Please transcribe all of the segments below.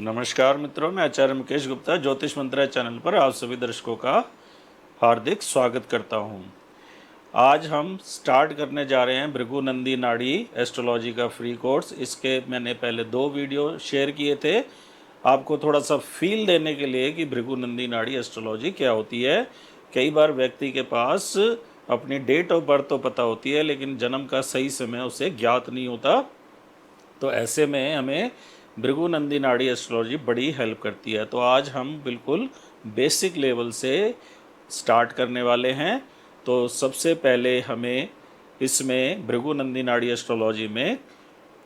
नमस्कार मित्रों, मैं आचार्य मुकेश गुप्ता ज्योतिष मंत्रा चैनल पर आप सभी दर्शकों का हार्दिक स्वागत करता हूं। आज हम स्टार्ट करने जा रहे हैं भृगु नंदी नाड़ी एस्ट्रोलॉजी का फ्री कोर्स। इसके मैंने पहले 2 वीडियो शेयर किए थे आपको थोड़ा सा फील देने के लिए कि भृगु नंदी नाड़ी एस्ट्रोलॉजी क्या होती है। कई बार व्यक्ति के पास अपनी डेट ऑफ बर्थ तो पता होती है लेकिन जन्म का सही समय उसे ज्ञात नहीं होता, तो ऐसे में हमें भृगु नंदी नाड़ी एस्ट्रोलॉजी बड़ी हेल्प करती है। तो आज हम बिल्कुल बेसिक लेवल से स्टार्ट करने वाले हैं। तो सबसे पहले हमें इसमें भृगु नंदी नाड़ी एस्ट्रोलॉजी में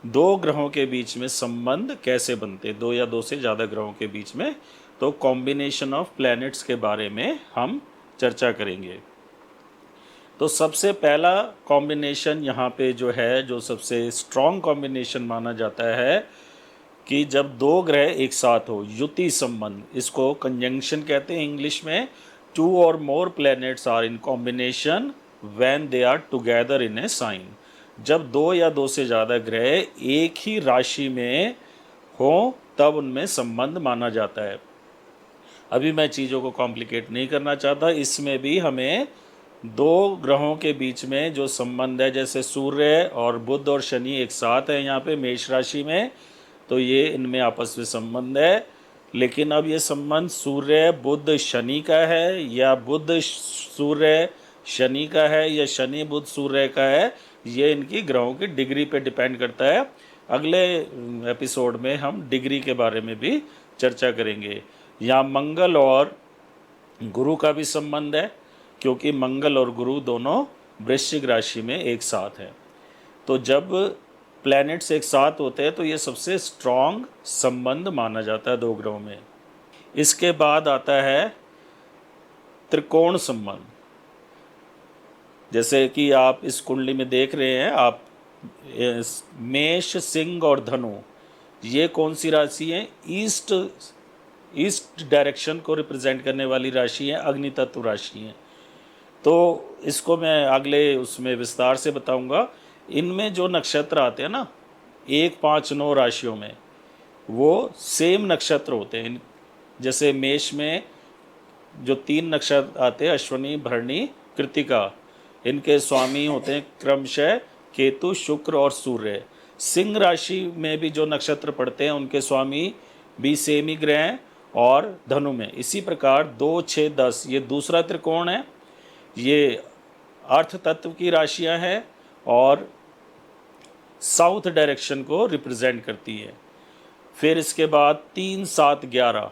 2 ग्रहों के बीच में संबंध कैसे बनते, 2 या 2 से ज़्यादा ग्रहों के बीच में, तो कॉम्बिनेशन ऑफ प्लैनेट्स के बारे में हम चर्चा करेंगे। तो सबसे पहला कॉम्बिनेशन यहाँ पे जो है, जो सबसे स्ट्रॉन्ग कॉम्बिनेशन माना जाता है कि जब 2 ग्रह एक साथ हो, युति संबंध, इसको कंजंक्शन कहते हैं इंग्लिश में। 2 और more planets are in combination when they are together in a sign. जब 2 या 2 से ज़्यादा ग्रह एक ही राशि में हो तब उनमें संबंध माना जाता है। अभी मैं चीज़ों को कॉम्प्लिकेट नहीं करना चाहता। इसमें भी हमें 2 ग्रहों के बीच में जो संबंध है, जैसे सूर्य और बुध और शनि एक साथ हैं यहाँ पे मेष राशि में, तो ये इनमें आपस में संबंध है। लेकिन अब ये संबंध सूर्य बुध शनि का है या बुध सूर्य शनि का है या शनि बुध सूर्य का है, ये इनकी ग्रहों की डिग्री पे डिपेंड करता है। अगले एपिसोड में हम डिग्री के बारे में भी चर्चा करेंगे। यहाँ मंगल और गुरु का भी संबंध है, क्योंकि मंगल और गुरु दोनों वृश्चिक राशि में एक साथ हैं। तो जब प्लैनेट्स एक साथ होते हैं तो ये सबसे स्ट्रॉन्ग संबंध माना जाता है 2 ग्रहों में। इसके बाद आता है त्रिकोण संबंध। जैसे कि आप इस कुंडली में देख रहे हैं, आप मेष, सिंह और धनु, ये कौन सी राशि है? ईस्ट डायरेक्शन को रिप्रेजेंट करने वाली राशि है, अग्नि तत्व राशि है। तो इसको मैं अगले उसमें विस्तार से बताऊंगा। इनमें जो नक्षत्र आते हैं ना 1, 5, 9 राशियों में, वो सेम नक्षत्र होते हैं। जैसे मेष में जो 3 नक्षत्र आते हैं, अश्विनी, भरणी, कृत्तिका, इनके स्वामी होते हैं क्रमशः केतु, शुक्र और सूर्य। सिंह राशि में भी जो नक्षत्र पड़ते हैं उनके स्वामी भी सेम ही ग्रह हैं, और धनु में इसी प्रकार 2, 6, 10 ये दूसरा त्रिकोण है। ये अर्थ तत्व की राशियां हैं और साउथ डायरेक्शन को रिप्रेजेंट करती है। फिर इसके बाद 3, 7, 11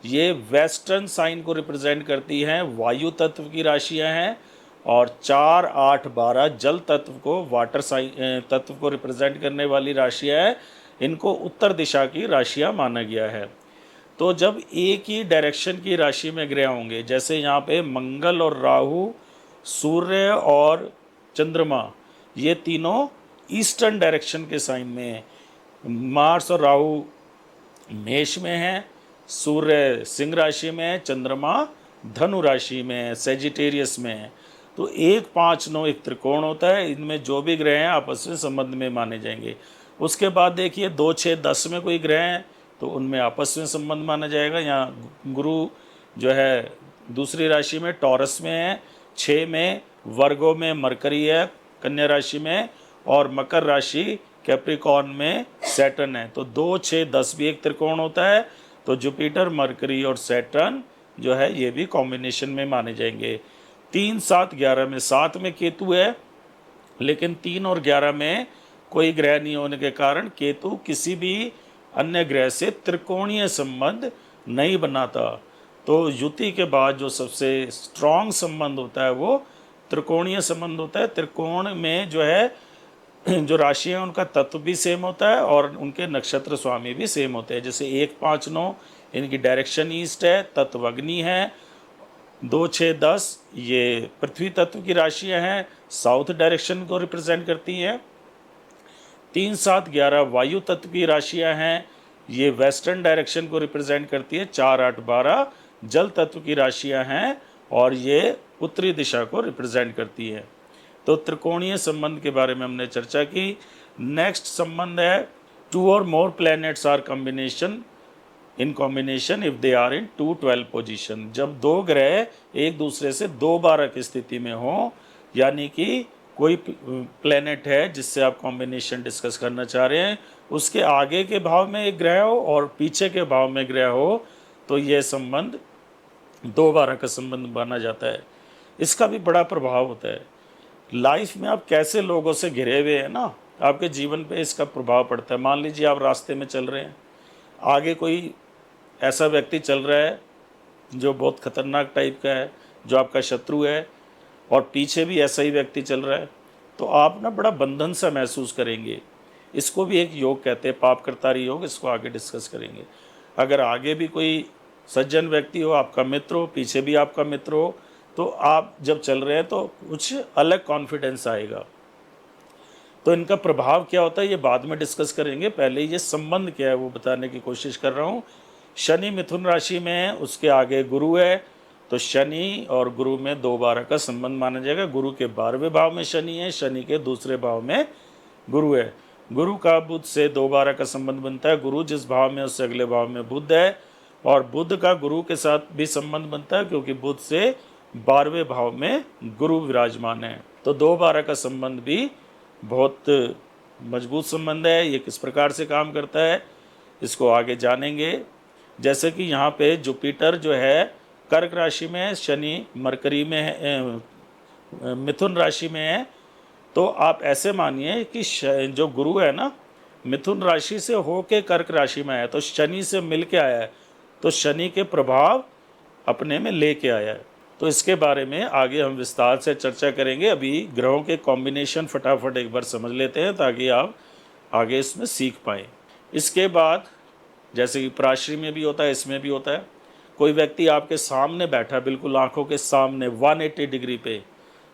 ये वेस्टर्न साइन को रिप्रेजेंट करती हैं, वायु तत्व की राशियां हैं। और 4, 8, 12 जल तत्व को, वाटर साइन तत्व को रिप्रेजेंट करने वाली राशियां हैं। इनको उत्तर दिशा की राशियां माना गया है। तो जब एक ही डायरेक्शन की राशि में ग्रह होंगे, जैसे यहाँ पे मंगल और राहु, सूर्य और चंद्रमा, ये तीनों ईस्टर्न डायरेक्शन के साइन में हैं। मार्स और राहु मेष में हैं, सूर्य सिंह राशि में है, चंद्रमा धनु राशि में है, सेजिटेरियस में है। तो 1, 5, 9 एक त्रिकोण होता है। इनमें जो भी ग्रह हैं आपस में संबंध में माने जाएंगे। उसके बाद देखिए 2, 6, 10 में कोई ग्रह हैं तो उनमें आपस में संबंध माना जाएगा। यहाँ गुरु जो है दूसरी राशि में टॉरस में है, 6 में वर्गो में मरकरी है कन्या राशि में, और मकर राशि कैप्रिकॉर्न में सैटर्न है। तो 2, 6, 10 भी एक त्रिकोण होता है। तो जुपिटर, मरकरी और सैटर्न जो है ये भी कॉम्बिनेशन में माने जाएंगे। 3, 7, 11 में 7 में केतु है, लेकिन 3 और 11 में कोई ग्रह नहीं होने के कारण केतु किसी भी अन्य ग्रह से त्रिकोणीय संबंध नहीं बनाता। तो युति के बाद जो सबसे स्ट्रॉन्ग संबंध होता है वो त्रिकोणीय संबंध होता है। त्रिकोण में जो है जो राशि है उनका तत्व भी सेम होता है और उनके नक्षत्र स्वामी भी सेम होते हैं। जैसे 1, 5, 9 इनकी डायरेक्शन ईस्ट है, तत्व अग्नि है। 2, 6, 10 ये पृथ्वी तत्व की राशियां हैं, साउथ डायरेक्शन को रिप्रेजेंट करती हैं। 3, 7, 11 वायु तत्व की राशियां हैं, ये वेस्टर्न डायरेक्शन को रिप्रेजेंट करती है। 4, 8, 12 जल तत्व की राशियां हैं और ये उत्तरी दिशा को रिप्रेजेंट करती है। तो त्रिकोणीय संबंध के बारे में हमने चर्चा की। नेक्स्ट संबंध है 2 और more planets are combination in combination if they are in 212 position. जब दो ग्रह एक दूसरे से 2/12 की स्थिति में हो, यानी कि कोई प्लेनेट है जिससे आप कॉम्बिनेशन डिस्कस करना चाह रहे हैं, उसके आगे के भाव में एक ग्रह हो और पीछे के भाव में ग्रह हो, तो यह संबंध 2/12 का संबंध माना जाता है। इसका भी बड़ा प्रभाव होता है। लाइफ में आप कैसे लोगों से घिरे हुए हैं ना, आपके जीवन पे इसका प्रभाव पड़ता है। मान लीजिए आप रास्ते में चल रहे हैं, आगे कोई ऐसा व्यक्ति चल रहा है जो बहुत खतरनाक टाइप का है, जो आपका शत्रु है, और पीछे भी ऐसा ही व्यक्ति चल रहा है, तो आप ना बड़ा बंधन सा महसूस करेंगे। इसको भी एक योग कहते हैं, पाप करतारी योग, इसको आगे डिस्कस करेंगे। अगर आगे भी कोई सज्जन व्यक्ति हो, आपका मित्र हो, पीछे भी आपका मित्र हो, तो आप जब चल रहे हैं तो कुछ अलग कॉन्फिडेंस आएगा। तो इनका प्रभाव क्या होता है ये बाद में डिस्कस करेंगे, पहले ये संबंध क्या है वो बताने की कोशिश कर रहा हूँ। शनि मिथुन राशि में है, उसके आगे गुरु है, तो शनि और गुरु में 2/12 का संबंध माना जाएगा। गुरु के 12वें भाव में शनि है, शनि के दूसरे भाव में गुरु है। गुरु का बुध से 2/12 का संबंध बनता है। गुरु जिस भाव में उससे अगले भाव में बुध है, और बुध का गुरु के साथ भी संबंध बनता है क्योंकि बुध से 12वें भाव में गुरु विराजमान है। तो 2/12 का संबंध भी बहुत मजबूत संबंध है। ये किस प्रकार से काम करता है इसको आगे जानेंगे। जैसे कि यहाँ पे जुपिटर जो है कर्क राशि में है, शनि मरकरी में है, मिथुन राशि में है। तो आप ऐसे मानिए कि जो गुरु है ना, मिथुन राशि से होके कर्क राशि में आया, तो शनि से मिल के आया है, तो शनि के प्रभाव अपने में लेके आया है। तो इसके बारे में आगे हम विस्तार से चर्चा करेंगे। अभी ग्रहों के कॉम्बिनेशन फटाफट एक बार समझ लेते हैं ताकि आप आगे इसमें सीख पाएँ। इसके बाद जैसे कि पराश्री में भी होता है, इसमें भी होता है। कोई व्यक्ति आपके सामने बैठा, बिल्कुल आंखों के सामने 180 डिग्री पे,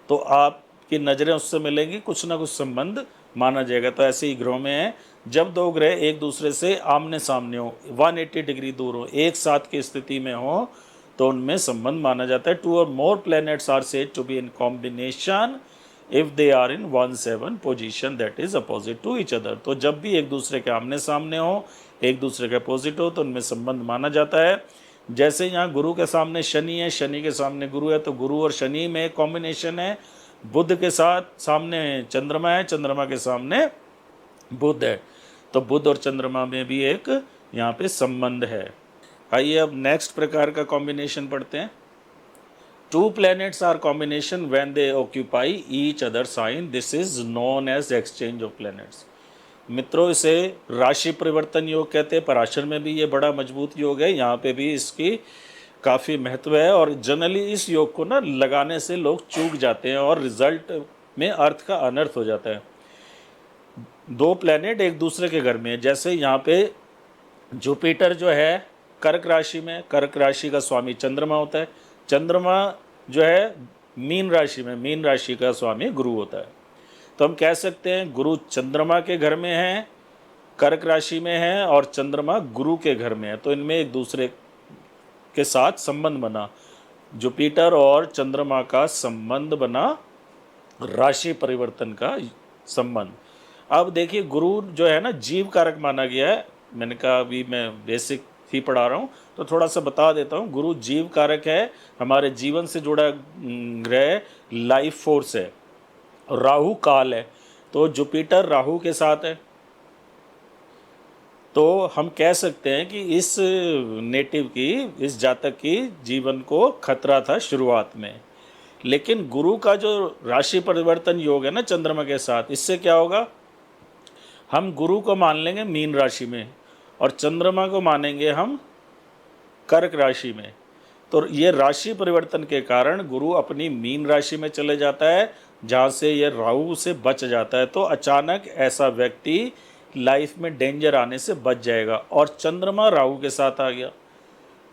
तो आपकी नज़रें उससे मिलेंगी, कुछ ना कुछ संबंध माना जाएगा। तो ऐसे ही ग्रहों में है, जब दो ग्रह एक दूसरे से आमने सामने हो, 180 डिग्री दूर हो, एक साथ की स्थिति में हो, तो उनमें संबंध माना जाता है। 2 और more planets are said to be in combination if they are in 1/7 position that is opposite to each other। तो जब भी एक दूसरे के आमने सामने हो, एक दूसरे के अपोजिट हो, तो उनमें संबंध माना जाता है। जैसे यहाँ गुरु के सामने शनि है, शनि के सामने गुरु है, तो गुरु और शनि में एक कॉम्बिनेशन है। बुध के साथ सामने चंद्रमा है, चंद्रमा के सामने बुध है, तो बुध और चंद्रमा में भी एक यहाँ पे संबंध है। आइए अब नेक्स्ट प्रकार का कॉम्बिनेशन पढ़ते हैं। 2 planets are combination when they occupy each other sign, this is known as exchange of planets। मित्रों, इसे राशि परिवर्तन योग कहते हैं। पराशर में भी ये बड़ा मजबूत योग है, यहाँ पे भी इसकी काफ़ी महत्व है। और जनरली इस योग को ना लगाने से लोग चूक जाते हैं और रिजल्ट में अर्थ का अनर्थ हो जाता है। 2 प्लैनेट एक दूसरे के घर में है। जैसे यहाँ पे जुपिटर जो है कर्क राशि में, कर्क राशि का स्वामी चंद्रमा होता है। चंद्रमा जो है मीन राशि में, मीन राशि का स्वामी गुरु होता है। तो हम कह सकते हैं गुरु चंद्रमा के घर में है, कर्क राशि में है, और चंद्रमा गुरु के घर में है, तो इनमें एक दूसरे के साथ संबंध बना। जुपिटर और चंद्रमा का संबंध बना, राशि परिवर्तन का संबंध। अब देखिए, गुरु जो है ना जीव कारक माना गया है। मैंने कहा अभी मैं बेसिक ही पढ़ा रहा हूँ तो थोड़ा सा बता देता हूँ। गुरु जीव कारक है, हमारे जीवन से जुड़ा ग्रह, लाइफ फोर्स है। राहु काल है, तो जुपिटर राहु के साथ है। तो हम कह सकते हैं कि इस नेटिव की, इस जातक की जीवन को खतरा था शुरुआत में। लेकिन गुरु का जो राशि परिवर्तन योग है ना चंद्रमा के साथ, इससे क्या होगा, हम गुरु को मान लेंगे मीन राशि में और चंद्रमा को मानेंगे हम कर्क राशि में। तो ये राशि परिवर्तन के कारण गुरु अपनी मीन राशि में चले जाता है, जहाँ से ये राहु से बच जाता है। तो अचानक ऐसा व्यक्ति लाइफ में डेंजर आने से बच जाएगा। और चंद्रमा राहु के साथ आ गया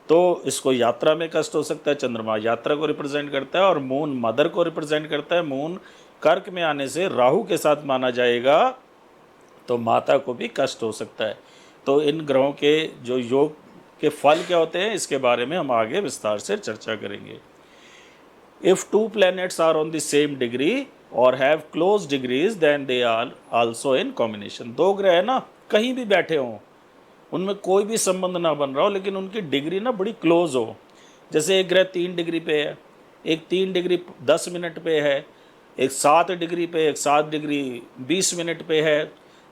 तो इसको यात्रा में कष्ट हो सकता है। चंद्रमा यात्रा को रिप्रेजेंट करता है और मून मदर को रिप्रेजेंट करता है। मून कर्क में आने से राहु के साथ माना जाएगा, तो माता को भी कष्ट हो सकता है। तो इन ग्रहों के जो योग के फल क्या होते हैं, इसके बारे में हम आगे विस्तार से चर्चा करेंगे। If 2 planets are on the same degree or have close degrees then they are also in combination। 2 ग्रह है ना, कहीं भी बैठे हों, उनमें कोई भी संबंध ना बन रहा हो, लेकिन उनकी डिग्री ना बड़ी क्लोज हो। जैसे एक ग्रह 3 डिग्री पे है, एक 3 डिग्री 10 मिनट पे है, एक 7 डिग्री पे, एक 7 डिग्री 20 मिनट पे है,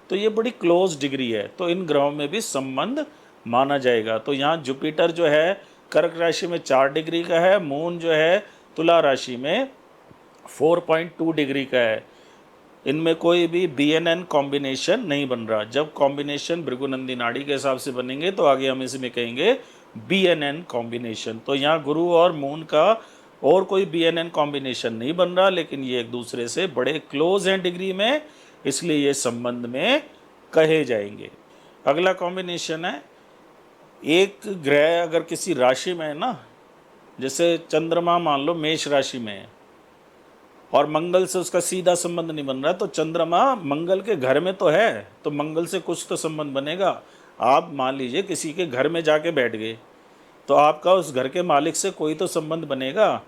तो ये बड़ी क्लोज डिग्री है, तो इन ग्रहों में भी संबंध माना जाएगा। तो यहाँ जुपिटर जो है कर्क राशि में 4 डिग्री का है, मून जो है तुला राशि में 4.2 डिग्री का है। इनमें कोई भी BNN कॉम्बिनेशन नहीं बन रहा। जब कॉम्बिनेशन भृगुनंदी नाड़ी के हिसाब से बनेंगे तो आगे हम इसमें कहेंगे BNN कॉम्बिनेशन। तो यहाँ गुरु और मून का और कोई BNN कॉम्बिनेशन नहीं बन रहा, लेकिन ये एक दूसरे से बड़े क्लोज हैं डिग्री में, इसलिए ये संबंध में कहे जाएंगे। अगला कॉम्बिनेशन है, एक ग्रह अगर किसी राशि में है ना, जैसे चंद्रमा मान लो मेष राशि में है और मंगल से उसका सीधा संबंध नहीं बन रहा, तो चंद्रमा मंगल के घर में तो है, तो मंगल से कुछ तो संबंध बनेगा। आप मान लीजिए किसी के घर में जाके बैठ गए, तो आपका उस घर के मालिक से कोई तो संबंध बनेगा।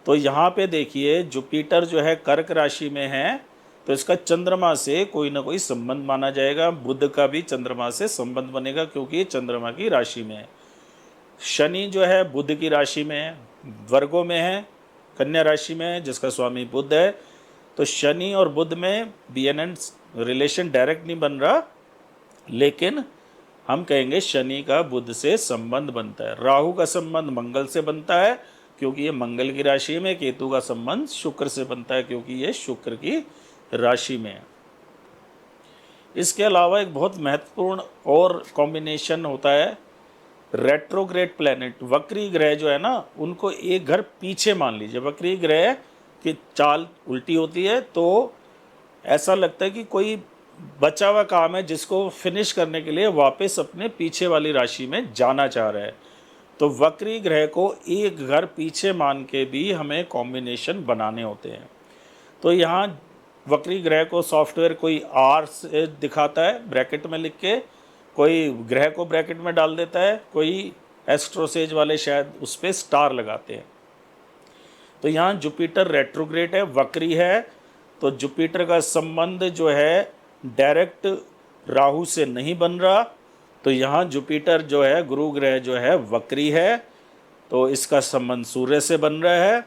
तो यहाँ पे देखिए जुपिटर जो है कर्क राशि में है, तो इसका चंद्रमा से कोई ना कोई संबंध माना जाएगा। बुध का भी चंद्रमा से संबंध बनेगा क्योंकि ये चंद्रमा की राशि में है। शनि जो है बुध की राशि में है, वर्गों में है, कन्या राशि में है, जिसका स्वामी बुध है। तो शनि और बुध में BNN रिलेशन डायरेक्ट नहीं बन रहा, लेकिन हम कहेंगे शनि का बुध से संबंध बनता है। राहु का संबंध मंगल से बनता है क्योंकि ये मंगल की राशि में। केतु का संबंध शुक्र से बनता है क्योंकि ये शुक्र की राशि में है। इसके अलावा एक बहुत महत्वपूर्ण और कॉम्बिनेशन होता है, रेट्रोग्रेड प्लैनेट, वक्री ग्रह जो है ना, उनको एक घर पीछे मान लीजिए। वक्री ग्रह की चाल उल्टी होती है, तो ऐसा लगता है कि कोई बचा हुआ काम है जिसको फिनिश करने के लिए वापस अपने पीछे वाली राशि में जाना चाह रहा है। तो वक्री ग्रह को एक घर पीछे मान के भी हमें कॉम्बिनेशन बनाने होते हैं। तो यहाँ वक्री ग्रह को सॉफ्टवेयर कोई R से दिखाता है ब्रैकेट में लिख के, कोई ग्रह को ब्रैकेट में डाल देता है, कोई एस्ट्रोसेज वाले शायद उस पर स्टार लगाते हैं। तो यहाँ जुपिटर रेट्रोग्रेड है, वक्री है, तो जुपिटर का संबंध जो है डायरेक्ट राहु से नहीं बन रहा। तो यहाँ जुपिटर जो है गुरु ग्रह जो है वक्री है, तो इसका संबंध सूर्य से बन रहा है।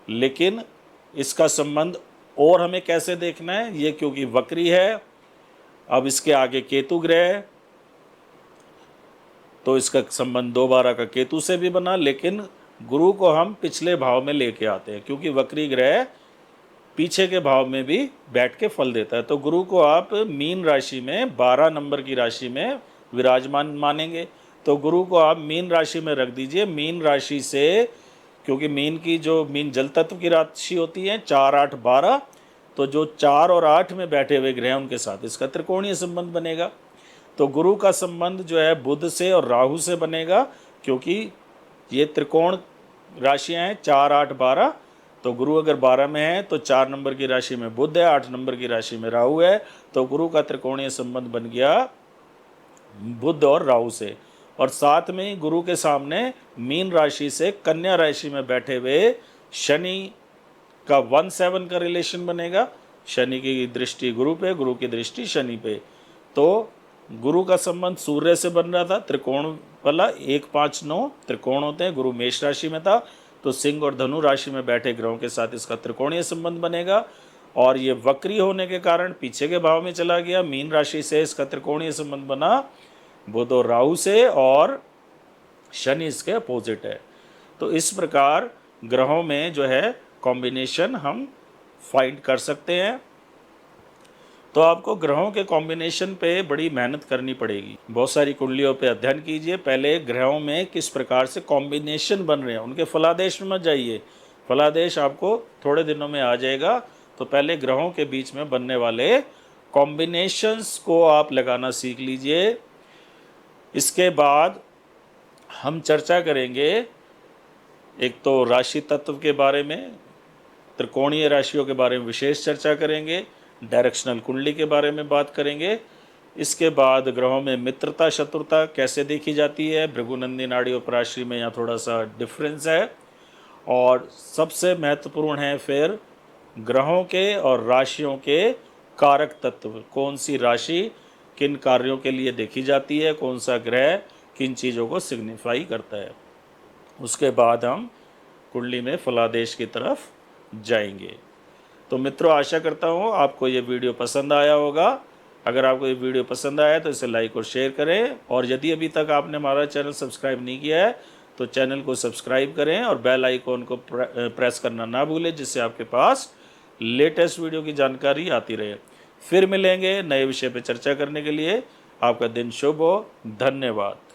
लेकिन इसका संबंध और हमें कैसे देखना है, ये क्योंकि वक्री है। अब इसके आगे केतु ग्रह है, तो इसका संबंध दोबारा का केतु से भी बना, लेकिन गुरु को हम पिछले भाव में लेके आते हैं क्योंकि वक्री ग्रह पीछे के भाव में भी बैठ के फल देता है। तो गुरु को आप मीन राशि में 12 नंबर की राशि में विराजमान मानेंगे। तो गुरु को आप मीन राशि में रख दीजिए। मीन राशि से, क्योंकि मीन जल तत्व की राशि होती है, 4, 8, 12, तो जो 4 और 8 में बैठे हुए ग्रह उनके साथ इसका त्रिकोणीय संबंध बनेगा। तो गुरु का संबंध जो है बुध से और राहु से बनेगा क्योंकि ये त्रिकोण राशियां हैं 4, 8, 12। तो गुरु अगर 12 में है तो 4 नंबर की राशि में बुध है, 8 नंबर की राशि में राहु है, तो गुरु का त्रिकोणीय संबंध बन गया बुध और राहु से। और साथ में ही गुरु के सामने मीन राशि से कन्या राशि में बैठे हुए शनि का 1/7 का रिलेशन बनेगा। शनि की दृष्टि गुरु पे, गुरु की दृष्टि शनि पे। तो गुरु का संबंध सूर्य से बन रहा था, त्रिकोण वाला 1, 5, 9 त्रिकोण होते हैं। गुरु मेष राशि में था, तो सिंह और धनु राशि में बैठे ग्रहों के साथ इसका त्रिकोणीय संबंध बनेगा। और ये वक्री होने के कारण पीछे के भाव में चला गया। मीन राशि से इसका त्रिकोणीय संबंध बना बुध और राहु से, और शनि इसके अपोजिट है। तो इस प्रकार ग्रहों में जो है कॉम्बिनेशन हम फाइंड कर सकते हैं। तो आपको ग्रहों के कॉम्बिनेशन पे बड़ी मेहनत करनी पड़ेगी। बहुत सारी कुंडलियों पे अध्ययन कीजिए, पहले ग्रहों में किस प्रकार से कॉम्बिनेशन बन रहे हैं, उनके फलादेश में मत जाइए। फलादेश आपको थोड़े दिनों में आ जाएगा। तो पहले ग्रहों के बीच में बनने वाले कॉम्बिनेशंस को आप लगाना सीख लीजिए। इसके बाद हम चर्चा करेंगे एक तो राशि तत्व के बारे में, त्रिकोणीय राशियों के बारे में विशेष चर्चा करेंगे, डायरेक्शनल कुंडली के बारे में बात करेंगे। इसके बाद ग्रहों में मित्रता शत्रुता कैसे देखी जाती है, भृगुनंदी नाड़ी और पराश्री में यहाँ थोड़ा सा डिफरेंस है। और सबसे महत्वपूर्ण है फिर ग्रहों के और राशियों के कारक तत्व, कौन सी राशि किन कार्यों के लिए देखी जाती है, कौन सा ग्रह किन चीज़ों को सिग्निफाई करता है। उसके बाद हम कुंडली में फलादेश की तरफ जाएंगे। तो मित्रों, आशा करता हूँ आपको ये वीडियो पसंद आया होगा। अगर आपको ये वीडियो पसंद आया तो इसे लाइक और शेयर करें, और यदि अभी तक आपने हमारा चैनल सब्सक्राइब नहीं किया है तो चैनल को सब्सक्राइब करें और बेल आइकॉन को प्रेस करना ना भूलें, जिससे आपके पास लेटेस्ट वीडियो की जानकारी आती रहे। फिर मिलेंगे नए विषय पर चर्चा करने के लिए। आपका दिन शुभ हो। धन्यवाद।